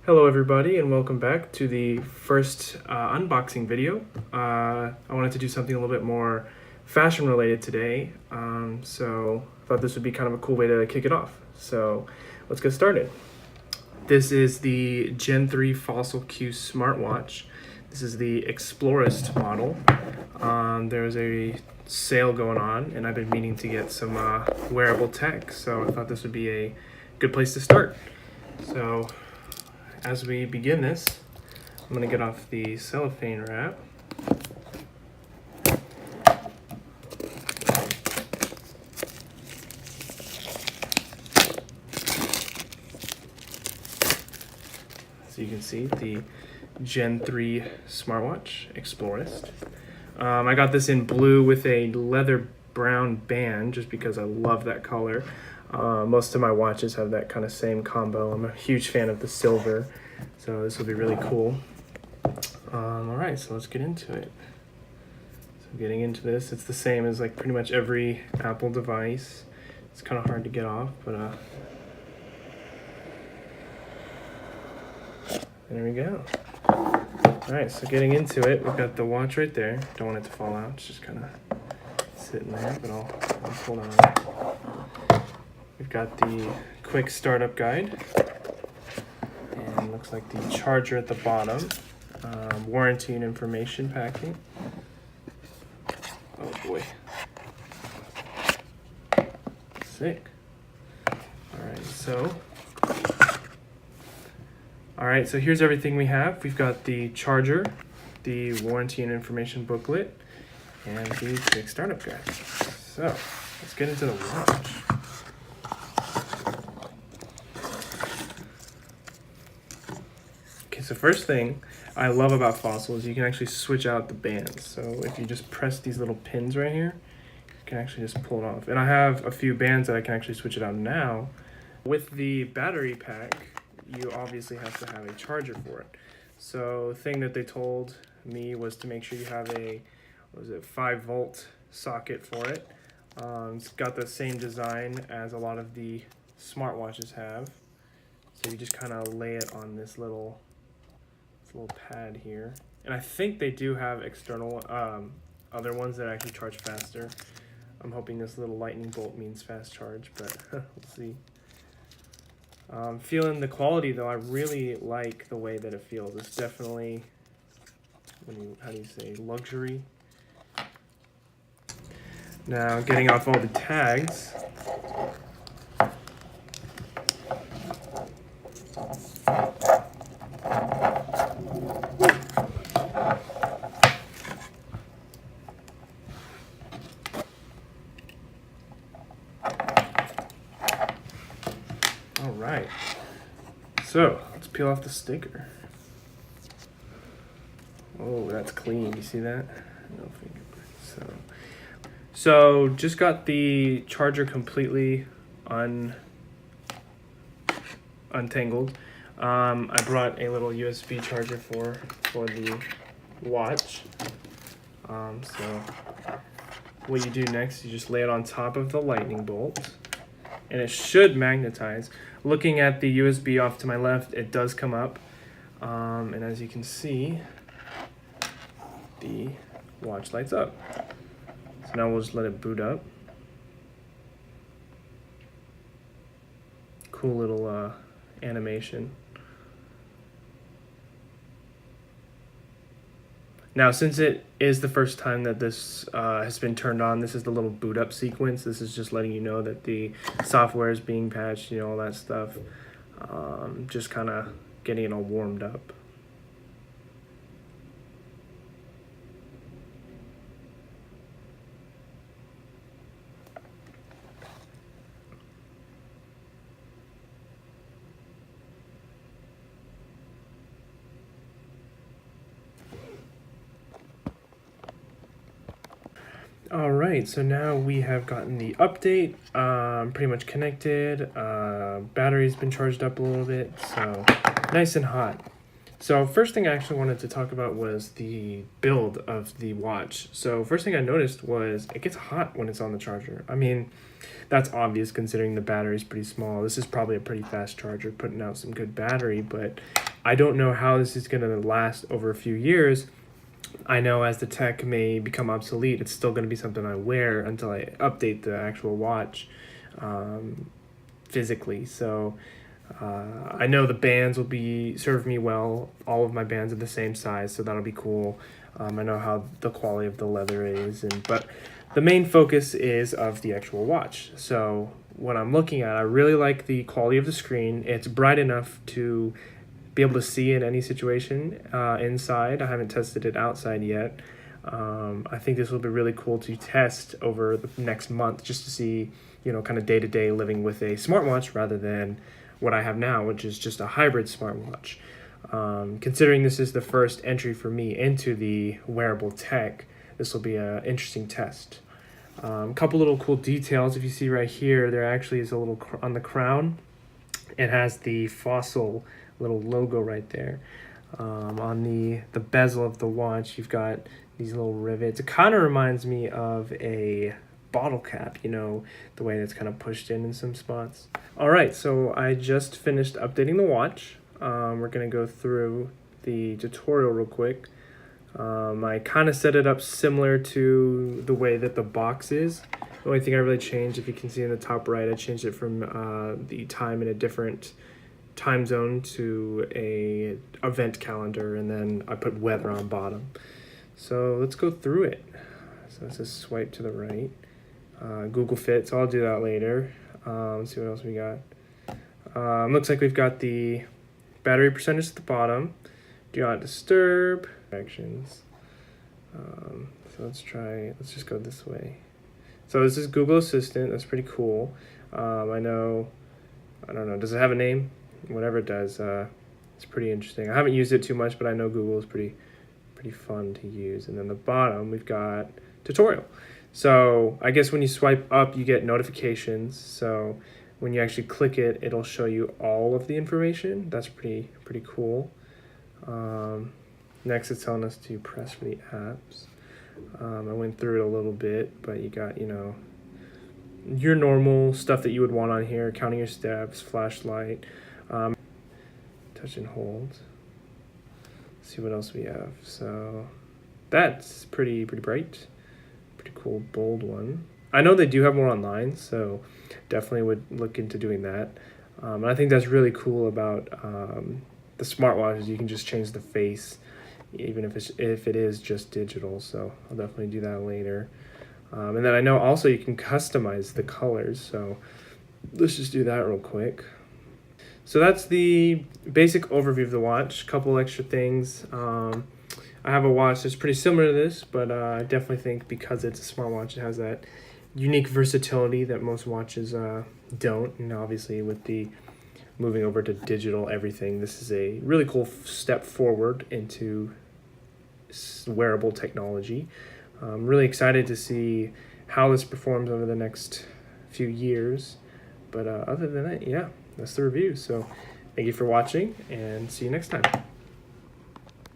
Hello everybody and welcome back to the first unboxing video. I wanted to do something a little bit more fashion related today, so I thought this would be kind of a cool way to kick it off. So let's get started. This is the Gen 3 Fossil Q smartwatch. This is the Explorist model. There's a sale going on and I've been meaning to get some wearable tech, so I thought this would be a good place to start. So as we begin this, I'm going to get off the cellophane wrap. So you can see the Gen 3 smartwatch, Explorist. I got this in blue with a leather brown band just because I love that color. Most of my watches have that kind of same combo. I'm a huge fan of the silver, so this will be really cool. Alright, so let's get into it. So getting into this, it's the same as like pretty much every Apple device. It's kind of hard to get off, but there we go. Alright, so getting into it, we've got the watch right there. Don't want it to fall out, it's just kind of sitting there, but I'll pull it out. We've got the quick startup guide, and looks like the charger at the bottom, warranty and information packing. Oh boy. Sick. Alright, so here's everything we have. We've got the charger, the warranty and information booklet, and the quick startup guide. So, let's get into the watch. So first thing I love about Fossil is you can actually switch out the bands. So if you just press these little pins right here, you can actually just pull it off. And I have a few bands that I can actually switch it out now. With the battery pack, you obviously have to have a charger for it. So the thing that they told me was to make sure you have a 5-volt socket for it. It's got the same design as a lot of the smartwatches have. So you just kind of lay it on this little pad here, and I think they do have external other ones that actually charge faster. I'm hoping this little lightning bolt means fast charge, but we'll see. Feeling the quality though, I really like the way that it feels. It's definitely, how do you say, luxury. Now getting off all the tags. Alright, so let's peel off the sticker. Oh, that's clean. You see that? No fingerprints. So just got the charger completely untangled. I brought a little USB charger for the watch. So what you do next, you just lay it on top of the lightning bolt, and it should magnetize. Looking at the USB off to my left, it does come up, and as you can see, the watch lights up. So now we'll just let it boot up. Cool little animation. Now, since it is the first time that this has been turned on, this is the little boot up sequence. This is just letting you know that the software is being patched, all that stuff. Just kind of getting it all warmed up. Alright, so now we have gotten the update, pretty much connected, battery's been charged up a little bit, so nice and hot. So first thing I actually wanted to talk about was the build of the watch. So first thing I noticed was it gets hot when it's on the charger. I mean, that's obvious considering the battery is pretty small. This is probably a pretty fast charger putting out some good battery, but I don't know how this is going to last over a few years. I know as the tech may become obsolete, it's still going to be something I wear until I update the actual watch physically. So I know the bands will serve me well. All of my bands are the same size, so that'll be cool. I know how the quality of the leather is, but the main focus is of the actual watch. So what I'm looking at, I really like the quality of the screen. It's bright enough to be able to see in any situation inside. I haven't tested it outside yet. I think this will be really cool to test over the next month, just to see, kind of day-to-day living with a smartwatch rather than what I have now, which is just a hybrid smartwatch. Considering this is the first entry for me into the wearable tech, this will be an interesting test. A couple little cool details. If you see right here, there actually is a little on the crown. It has the Fossil little logo right there. On the bezel of the watch, you've got these little rivets. It kind of reminds me of a bottle cap, the way that's kind of pushed in some spots. All right, so I just finished updating the watch. We're going to go through the tutorial real quick. I kind of set it up similar to the way that the box is. The only thing I really changed, if you can see in the top right, I changed it from the time in a different time zone to a event calendar, and then I put weather on bottom. So let's go through it. So let's just swipe to the right. Google Fit, so I'll do that later. Let's see what else we got. Looks like we've got the battery percentage at the bottom. Do not disturb. Directions. So let's just go this way. So this is Google Assistant. That's pretty cool. I don't know, does it have a name? Whatever it does, it's pretty interesting. I haven't used it too much, but I know Google is pretty fun to use. And then the bottom, we've got tutorial. So I guess when you swipe up, you get notifications. So when you actually click it, it'll show you all of the information. That's pretty cool. Next, it's telling us to press for the apps. I went through it a little bit, but you got, your normal stuff that you would want on here, counting your steps, flashlight, touch and hold. Let's see what else we have. So that's pretty bright, pretty cool, bold one. I know they do have more online, so definitely would look into doing that. And I think that's really cool about the smartwatches. You can just change the face, even if it is just digital. So I'll definitely do that later. And then I know also you can customize the colors. So let's just do that real quick. So that's the basic overview of the watch. Couple extra things. I have a watch that's pretty similar to this, but I definitely think because it's a smartwatch, it has that unique versatility that most watches don't. And obviously with the moving over to digital everything, this is a really cool step forward into wearable technology. I'm really excited to see how this performs over the next few years. But other than that, yeah, that's the review. So thank you for watching, and see you next time.